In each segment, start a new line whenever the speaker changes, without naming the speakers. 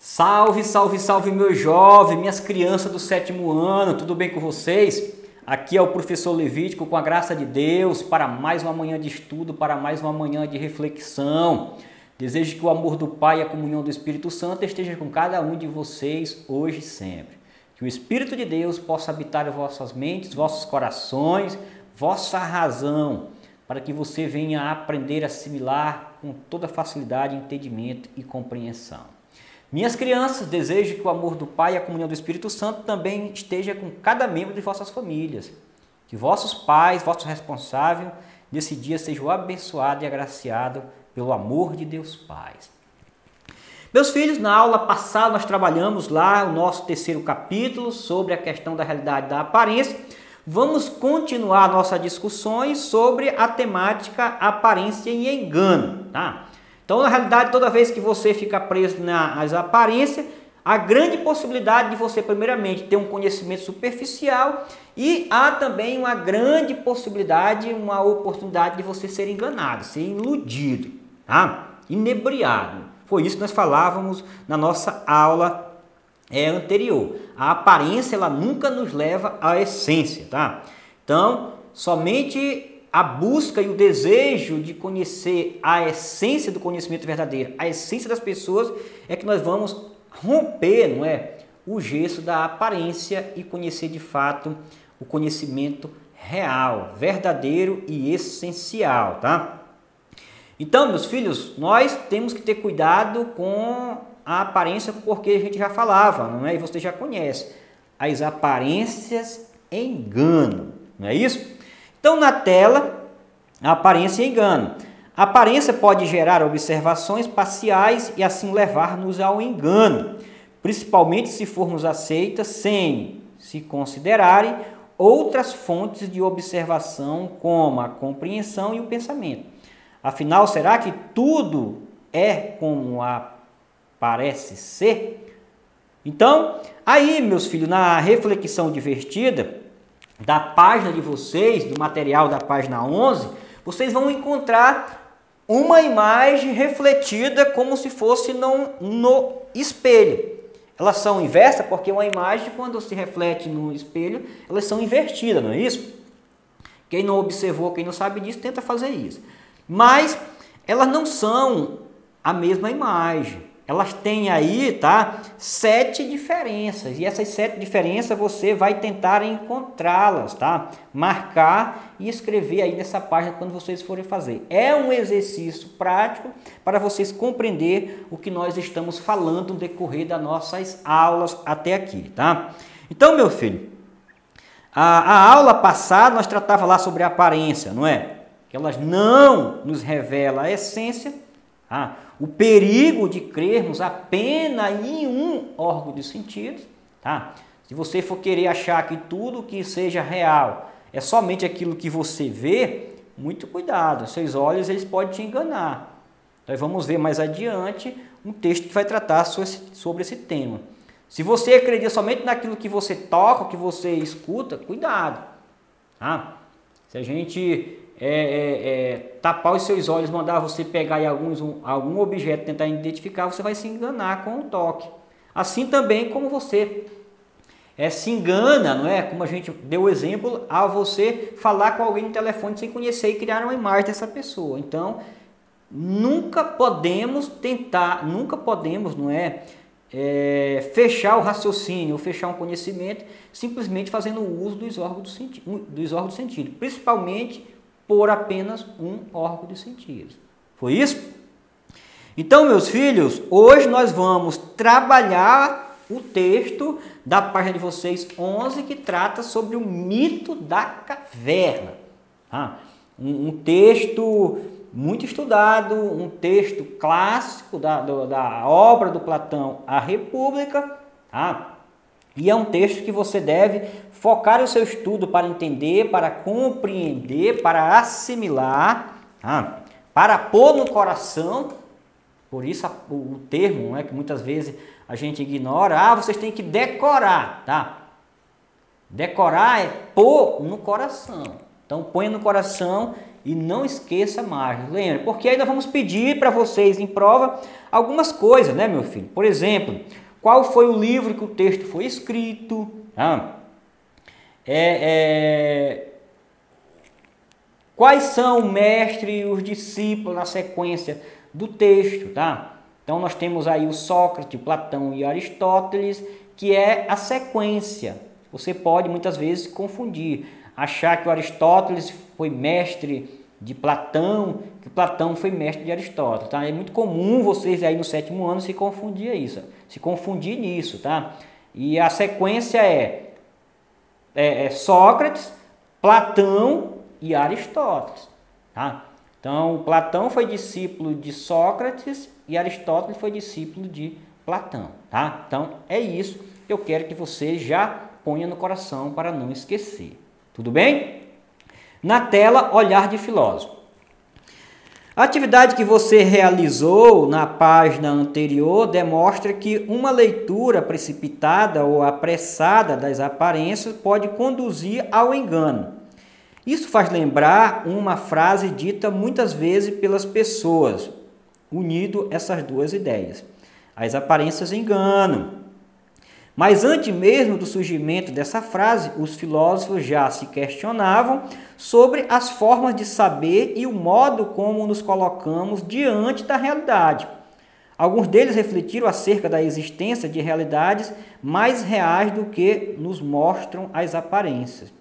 Salve, salve, salve, meu jovem, minhas crianças do 7º ano, tudo bem com vocês? Aqui é o professor Levítico, com a graça de Deus, para mais uma manhã de estudo, para mais uma manhã de reflexão. Desejo que o amor do Pai e a comunhão do Espírito Santo esteja com cada um de vocês, hoje e sempre. Que o Espírito de Deus possa habitar em vossas mentes, vossos corações, vossa razão, para que você venha a aprender a assimilar com toda facilidade, entendimento e compreensão. Minhas crianças, desejo que o amor do Pai e a comunhão do Espírito Santo também esteja com cada membro de vossas famílias. Que vossos pais, vossos responsáveis, nesse dia sejam abençoados e agraciados pelo amor de Deus Pai. Meus filhos, na aula passada nós trabalhamos lá o nosso 3º capítulo sobre a questão da realidade da aparência. Vamos continuar nossas discussões sobre a temática aparência e engano, tá? Então, na realidade, toda vez que você fica preso nas aparências, há grande possibilidade de você, primeiramente, ter um conhecimento superficial e há também uma grande possibilidade, uma oportunidade de você ser enganado, ser iludido, tá? Inebriado. Foi isso que nós falávamos na nossa aula anterior. A aparência, ela nunca nos leva à essência, tá? Então, somente a busca e o desejo de conhecer a essência do conhecimento verdadeiro, a essência das pessoas, é que nós vamos romper, não é, o gesso da aparência e conhecer de fato o conhecimento real, verdadeiro e essencial, tá? Então, meus filhos, nós temos que ter cuidado com a aparência, porque a gente já falava, não é? E você já conhece. As aparências enganam, não é isso? Então, na tela, a aparência e engano. A aparência pode gerar observações parciais e assim levar-nos ao engano, principalmente se formos aceitas sem se considerarem outras fontes de observação, como a compreensão e o pensamento. Afinal, será que tudo é como parece ser? Então, aí, meus filhos, na reflexão divertida da página de vocês, do material da página 11, vocês vão encontrar uma imagem refletida como se fosse no espelho. Elas são inversas porque uma imagem, quando se reflete no espelho, elas são invertidas, não é isso? Quem não observou, quem não sabe disso, tenta fazer isso. Mas elas não são a mesma imagem. Elas têm aí, tá, 7 diferenças, e essas 7 diferenças você vai tentar encontrá-las, tá? Marcar e escrever aí nessa página quando vocês forem fazer. É um exercício prático para vocês compreender o que nós estamos falando no decorrer das nossas aulas até aqui, tá? Então, meu filho, a aula passada nós tratava lá sobre a aparência, não é? Que elas não nos revelam a essência, tá? O perigo de crermos apenas em um órgão de sentidos, tá? Se você for querer achar que tudo que seja real é somente aquilo que você vê, muito cuidado, seus olhos eles podem te enganar. Nós vamos ver mais adiante um texto que vai tratar sobre esse tema. Se você acredita somente naquilo que você toca, que você escuta, cuidado, tá? Se a gente tapar os seus olhos, mandar você pegar aí algum objeto, tentar identificar, você vai se enganar com o toque. Assim também como você se engana, não é? Como a gente deu o exemplo, a você falar com alguém no telefone sem conhecer e criar uma imagem dessa pessoa. Então, nunca podemos, não é? Fechar o raciocínio ou fechar um conhecimento simplesmente fazendo uso dos órgãos do sentido, principalmente por apenas um órgão de sentido. Foi isso? Então, meus filhos, hoje nós vamos trabalhar o texto da página de vocês 11, que trata sobre o mito da caverna. Um texto muito estudado, um texto clássico da obra do Platão, A República, e é um texto que você deve focar o seu estudo para entender, para compreender, para assimilar, para pôr no coração. Por isso o termo, não é, que muitas vezes a gente ignora, vocês têm que decorar, tá? Decorar é pôr no coração. Então, ponha no coração E não esqueça mais, lembra? Porque aí nós vamos pedir para vocês em prova algumas coisas, né, meu filho? Por exemplo, qual foi o livro que o texto foi escrito? Quais são o mestre e os discípulos na sequência do texto, tá? Então nós temos aí o Sócrates, Platão e Aristóteles, que é a sequência. Você pode muitas vezes confundir, achar que o Aristóteles foi mestre de Platão, que Platão foi mestre de Aristóteles, tá? É muito comum vocês aí no 7º ano se confundir nisso, tá? E a sequência é Sócrates, Platão e Aristóteles, tá? Então, Platão foi discípulo de Sócrates e Aristóteles foi discípulo de Platão, tá? Então, é isso que eu quero que você já ponha no coração para não esquecer. Tudo bem? Na tela, olhar de filósofo. A atividade que você realizou na página anterior demonstra que uma leitura precipitada ou apressada das aparências pode conduzir ao engano. Isso faz lembrar uma frase dita muitas vezes pelas pessoas, unido essas duas ideias. As aparências enganam. Mas antes mesmo do surgimento dessa frase, os filósofos já se questionavam sobre as formas de saber e o modo como nos colocamos diante da realidade. Alguns deles refletiram acerca da existência de realidades mais reais do que nos mostram as aparências.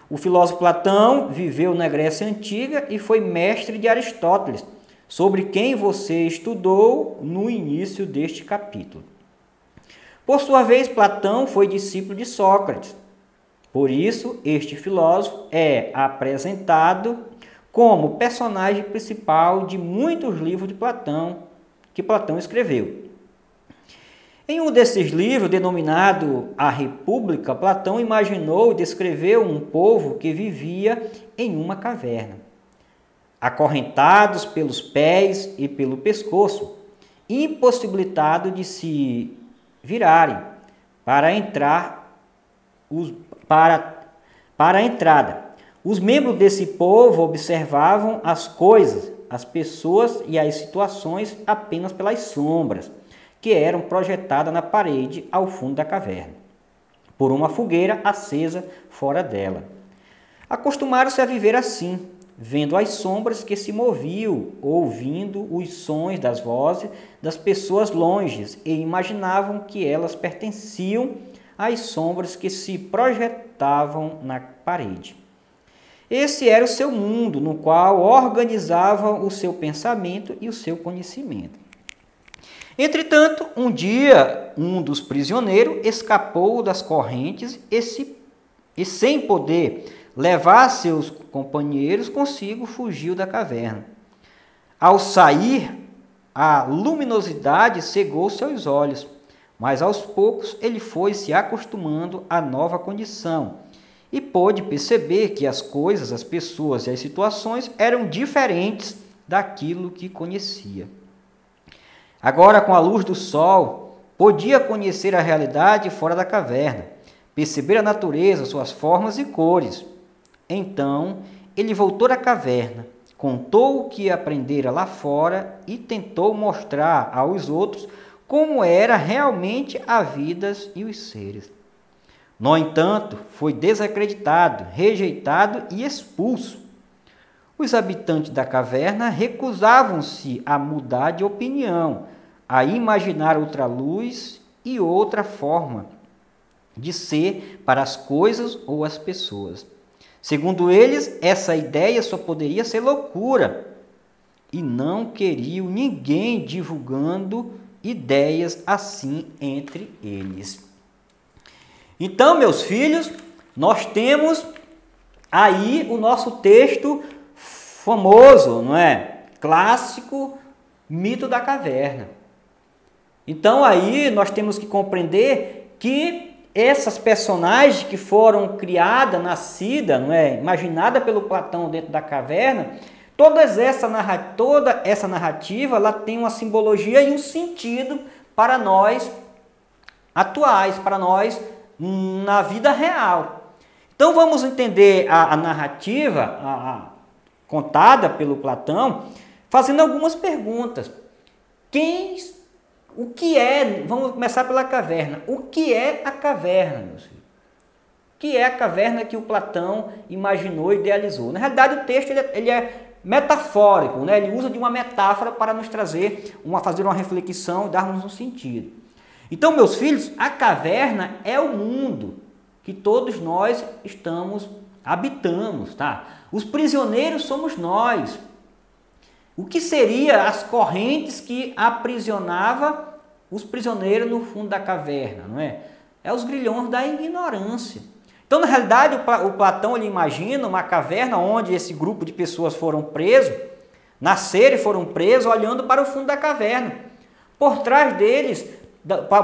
O filósofo Platão viveu na Grécia Antiga e foi mestre de Aristóteles, sobre quem você estudou no início deste capítulo. Por sua vez, Platão foi discípulo de Sócrates. Por isso, este filósofo é apresentado como personagem principal de muitos livros de Platão que Platão escreveu. Em um desses livros, denominado A República, Platão imaginou e descreveu um povo que vivia em uma caverna, acorrentados pelos pés e pelo pescoço, impossibilitado de se virarem para a entrada. Os membros desse povo observavam as coisas, as pessoas e as situações apenas pelas sombras que eram projetadas na parede ao fundo da caverna, por uma fogueira acesa fora dela. Acostumaram-se a viver assim, vendo as sombras que se moviam, ouvindo os sons das vozes das pessoas longes e imaginavam que elas pertenciam às sombras que se projetavam na parede. Esse era o seu mundo, no qual organizavam o seu pensamento e o seu conhecimento. Entretanto, um dia, um dos prisioneiros escapou das correntes e sem poder levar seus companheiros consigo, fugiu da caverna. Ao sair, a luminosidade cegou seus olhos, mas aos poucos ele foi se acostumando à nova condição e pôde perceber que as coisas, as pessoas e as situações eram diferentes daquilo que conhecia. Agora, com a luz do sol, podia conhecer a realidade fora da caverna, perceber a natureza, suas formas e cores. Então, ele voltou à caverna, contou o que aprendera lá fora e tentou mostrar aos outros como era realmente a vida e os seres. No entanto, foi desacreditado, rejeitado e expulso. Os habitantes da caverna recusavam-se a mudar de opinião, a imaginar outra luz e outra forma de ser para as coisas ou as pessoas. Segundo eles, essa ideia só poderia ser loucura e não queriam ninguém divulgando ideias assim entre eles. Então, meus filhos, nós temos aí o nosso texto famoso, não é? Clássico, mito da caverna. Então aí nós temos que compreender que essas personagens que foram criadas, nascidas, não é? Imaginada pelo Platão dentro da caverna, toda essa narrativa ela tem uma simbologia e um sentido para nós atuais, para nós na vida real. Então vamos entender a narrativa, contada pelo Platão, fazendo algumas perguntas. O que é, vamos começar pela caverna. O que é a caverna, meus filhos? O que é a caverna que o Platão imaginou e idealizou? Na realidade, o texto ele é metafórico, né? Ele usa de uma metáfora para nos trazer, fazer uma reflexão e darmos um sentido. Então, meus filhos, a caverna é o mundo que todos nós habitamos, tá? Os prisioneiros somos nós. O que seria as correntes que aprisionava os prisioneiros no fundo da caverna, não é? É os grilhões da ignorância. Então, na realidade, o Platão ele imagina uma caverna onde esse grupo de pessoas foram presos, nasceram e foram presos, olhando para o fundo da caverna. Por trás deles,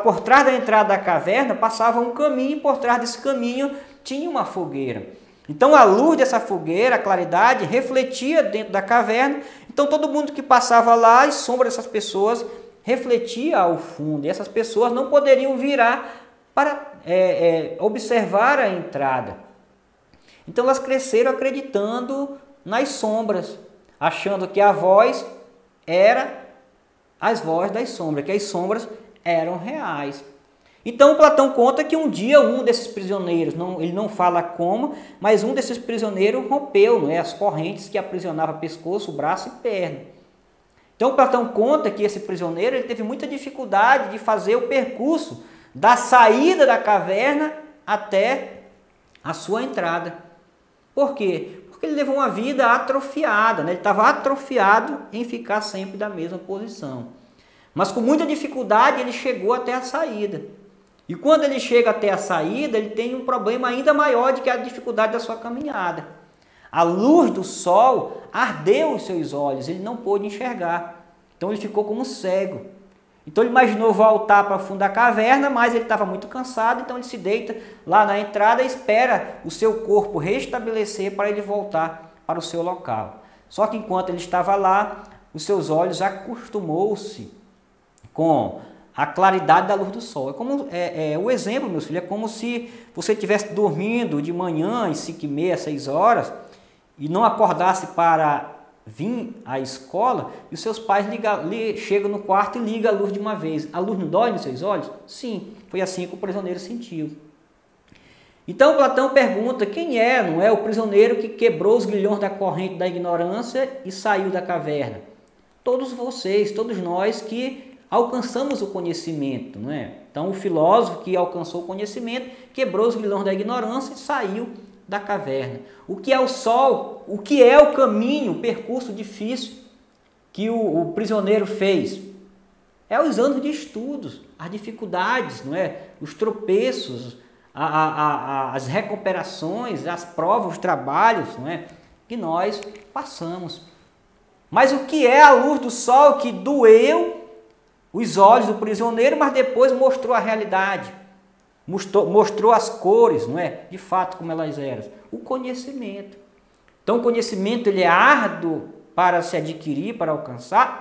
por trás da entrada da caverna, passava um caminho e por trás desse caminho tinha uma fogueira. Então, a luz dessa fogueira, a claridade, refletia dentro da caverna. Então, todo mundo que passava lá, a sombra dessas pessoas refletia ao fundo. E essas pessoas não poderiam virar para observar a entrada. Então, elas cresceram acreditando nas sombras, achando que a voz era as vozes das sombras, que as sombras eram reais. Então, Platão conta que um dia um desses prisioneiros, ele não fala como, mas um desses prisioneiros rompeu, não é, as correntes que aprisionavam pescoço, braço e perna. Então, Platão conta que esse prisioneiro ele teve muita dificuldade de fazer o percurso da saída da caverna até a sua entrada. Por quê? Porque ele levou uma vida atrofiada, né? Ele estava atrofiado em ficar sempre da mesma posição. Mas com muita dificuldade ele chegou até a saída. E quando ele chega até a saída, ele tem um problema ainda maior do que a dificuldade da sua caminhada. A luz do sol ardeu os seus olhos, ele não pôde enxergar. Então ele ficou como cego. Então ele imaginou voltar para o fundo da caverna, mas ele estava muito cansado, então ele se deita lá na entrada e espera o seu corpo restabelecer para ele voltar para o seu local. Só que enquanto ele estava lá, os seus olhos acostumou-se com a claridade da luz do sol. O exemplo, meus filhos, é como se você estivesse dormindo de manhã, às 5h30, 6 horas, e não acordasse para vir à escola, e os seus pais chegam no quarto e ligam a luz de uma vez. A luz não dói nos seus olhos? Sim, foi assim que o prisioneiro sentiu. Então Platão pergunta quem não é o prisioneiro que quebrou os grilhões da corrente da ignorância e saiu da caverna? Todos vocês, todos nós que alcançamos o conhecimento, não é? Então o filósofo que alcançou o conhecimento quebrou os grilhões da ignorância e saiu da caverna. O que é o sol? O que é o caminho, o percurso difícil que o prisioneiro fez? É os anos de estudos, as dificuldades, não é? Os tropeços, as recuperações, as provas, os trabalhos, não é? Que nós passamos. Mas o que é a luz do sol que doeu os olhos do prisioneiro, mas depois mostrou a realidade, mostrou as cores, não é? De fato como elas eram. O conhecimento. Então o conhecimento ele é árduo para se adquirir, para alcançar?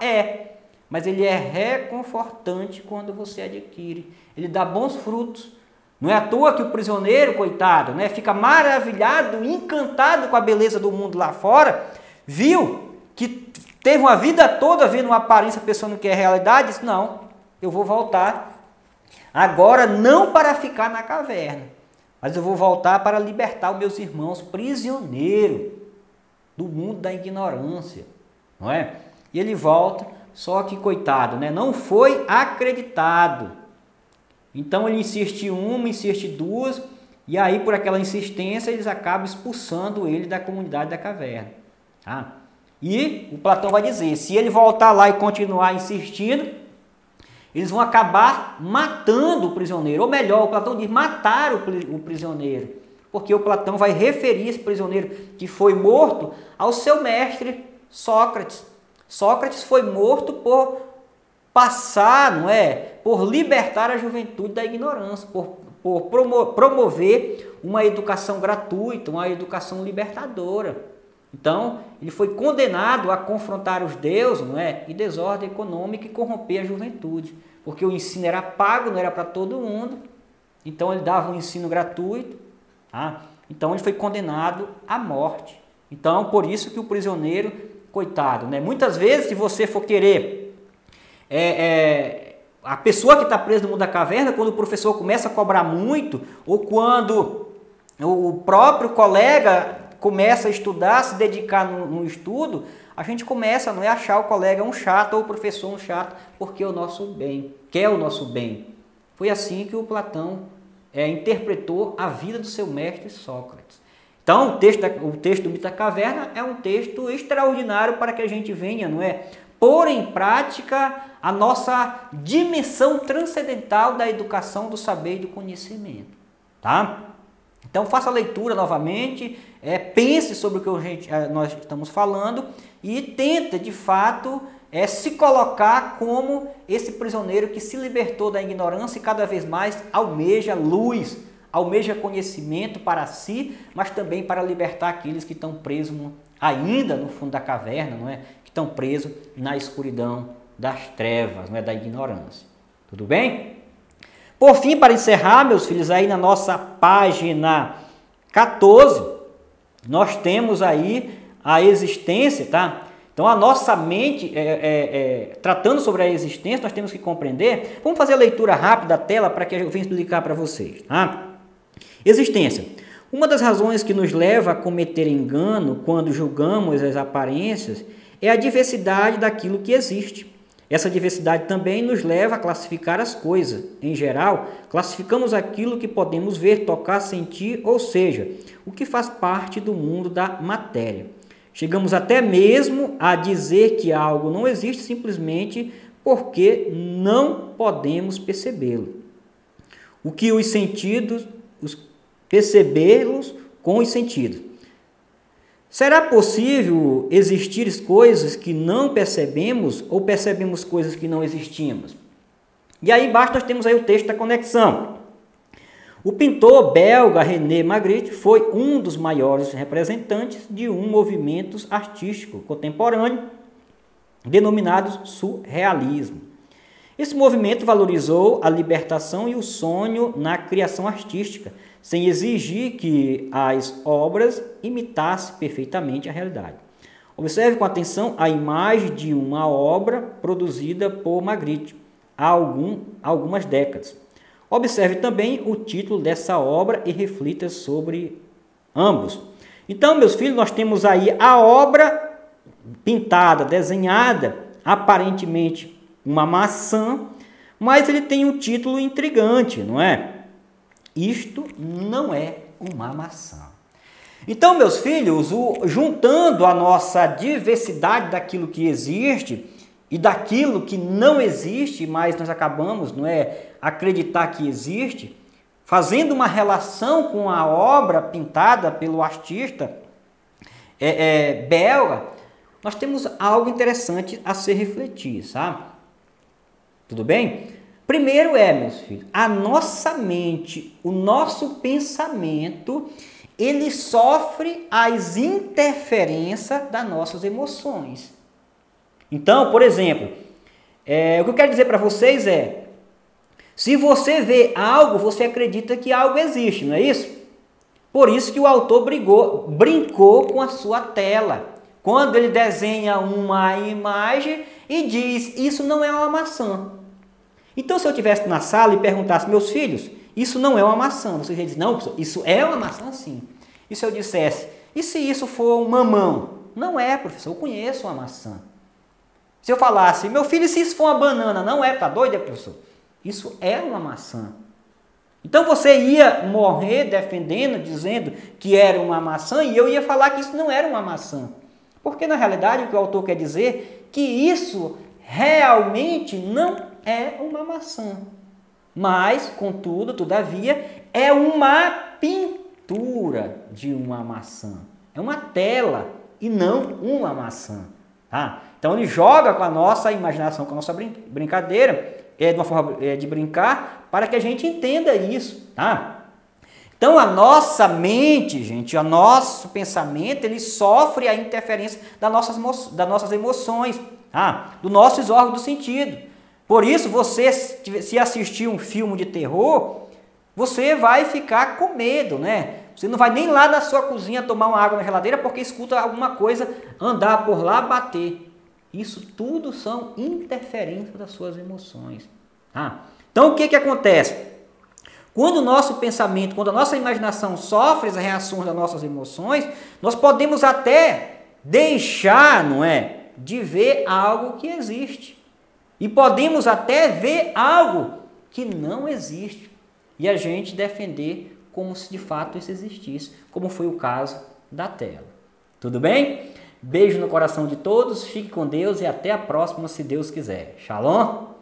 Mas ele é reconfortante quando você adquire. Ele dá bons frutos. Não é à toa que o prisioneiro, coitado, né, fica maravilhado, encantado com a beleza do mundo lá fora, viu que teve uma vida toda vendo uma aparência pensando que é realidade, disse, não, eu vou voltar agora não para ficar na caverna, mas eu vou voltar para libertar os meus irmãos prisioneiros do mundo da ignorância, não é? E ele volta, só que coitado, né, não foi acreditado. Então ele insiste uma, insiste duas, e aí por aquela insistência eles acabam expulsando ele da comunidade da caverna, tá? E o Platão vai dizer, se ele voltar lá e continuar insistindo, eles vão acabar matando o prisioneiro. Ou melhor, o Platão diz matar o prisioneiro. Porque o Platão vai referir esse prisioneiro que foi morto ao seu mestre Sócrates. Sócrates foi morto por passar, não é? Por libertar a juventude da ignorância, por promover uma educação gratuita, uma educação libertadora. Então, ele foi condenado a confrontar os deuses, não é? E desordem econômica e corromper a juventude. Porque o ensino era pago, não era para todo mundo. Então, ele dava um ensino gratuito. Tá? Então, ele foi condenado à morte. Então, por isso que o prisioneiro, coitado, né? Muitas vezes, se você for querer... a pessoa que está presa no mundo da caverna, quando o professor começa a cobrar muito, ou quando o próprio colega começa a estudar, se dedicar no estudo, a gente começa a achar o colega um chato ou o professor um chato, porque é o nosso bem, quer o nosso bem. Foi assim que o Platão interpretou a vida do seu mestre Sócrates. Então, o texto do Mito da Caverna é um texto extraordinário para que a gente venha, pôr em prática a nossa dimensão transcendental da educação, do saber e do conhecimento, tá? Então faça a leitura novamente, pense sobre o que nós estamos falando e tente de fato se colocar como esse prisioneiro que se libertou da ignorância e cada vez mais almeja luz, almeja conhecimento para si, mas também para libertar aqueles que estão presos ainda no fundo da caverna, que estão presos na escuridão das trevas, da ignorância. Tudo bem? Por fim, para encerrar, meus filhos, aí na nossa página 14, nós temos aí a existência, tá? Então, a nossa mente, tratando sobre a existência, nós temos que compreender. Vamos fazer a leitura rápida da tela para que eu venha explicar para vocês, tá? Existência. Uma das razões que nos leva a cometer engano quando julgamos as aparências é a diversidade daquilo que existe. Essa diversidade também nos leva a classificar as coisas. Em geral, classificamos aquilo que podemos ver, tocar, sentir, ou seja, o que faz parte do mundo da matéria. Chegamos até mesmo a dizer que algo não existe simplesmente porque não podemos percebê-lo. O que os sentidos, percebê-los com os sentidos. Será possível existir coisas que não percebemos ou percebemos coisas que não existimos? E aí embaixo nós temos aí o texto da conexão. O pintor belga René Magritte foi um dos maiores representantes de um movimento artístico contemporâneo denominado surrealismo. Esse movimento valorizou a libertação e o sonho na criação artística, sem exigir que as obras imitassem perfeitamente a realidade. Observe com atenção a imagem de uma obra produzida por Magritte há algumas décadas. Observe também o título dessa obra e reflita sobre ambos. Então, meus filhos, nós temos aí a obra pintada, desenhada, aparentemente uma maçã, mas ele tem um título intrigante, não é? Isto não é uma maçã. Então, meus filhos, juntando a nossa diversidade daquilo que existe e daquilo que não existe, mas nós acabamos, acreditar que existe, fazendo uma relação com a obra pintada pelo artista belga, nós temos algo interessante a se refletir, sabe? Tudo bem? Primeiro meus filhos, a nossa mente, o nosso pensamento, ele sofre as interferências das nossas emoções. Então, por exemplo, o que eu quero dizer para vocês se você vê algo, você acredita que algo existe, não é isso? Por isso que o autor brincou com a sua tela. Quando ele desenha uma imagem e diz, isso não é uma maçã. Então, se eu estivesse na sala e perguntasse, meus filhos, isso não é uma maçã. Vocês iam dizer, não, professor, isso é uma maçã sim. E se eu dissesse, e se isso for um mamão? Não é, professor, eu conheço uma maçã. Se eu falasse, meu filho, se isso for uma banana? Não é, tá doido, professor? Isso é uma maçã. Então, você ia morrer defendendo, dizendo que era uma maçã, e eu ia falar que isso não era uma maçã. Porque, na realidade, o que o autor quer dizer é que isso realmente não é uma maçã, mas, contudo, todavia, é uma pintura de uma maçã. É uma tela e não uma maçã. Tá? Então, ele joga com a nossa imaginação, com a nossa brincadeira, de uma forma de brincar, para que a gente entenda isso. Tá? Então, a nossa mente, gente, o nosso pensamento, ele sofre a interferência das nossas emoções, tá? Dos nossos órgãos do sentido. Por isso, você, se assistir um filme de terror, você vai ficar com medo, né? Você não vai nem lá na sua cozinha tomar uma água na geladeira porque escuta alguma coisa andar por lá, bater. Isso tudo são interferências das suas emoções. Então o que acontece? Quando o nosso pensamento, quando a nossa imaginação sofre as reações das nossas emoções, nós podemos até deixar, não é, de ver algo que existe. E podemos até ver algo que não existe. E a gente defender como se de fato isso existisse, como foi o caso da tela. Tudo bem? Beijo no coração de todos, fique com Deus e até a próxima, se Deus quiser. Shalom!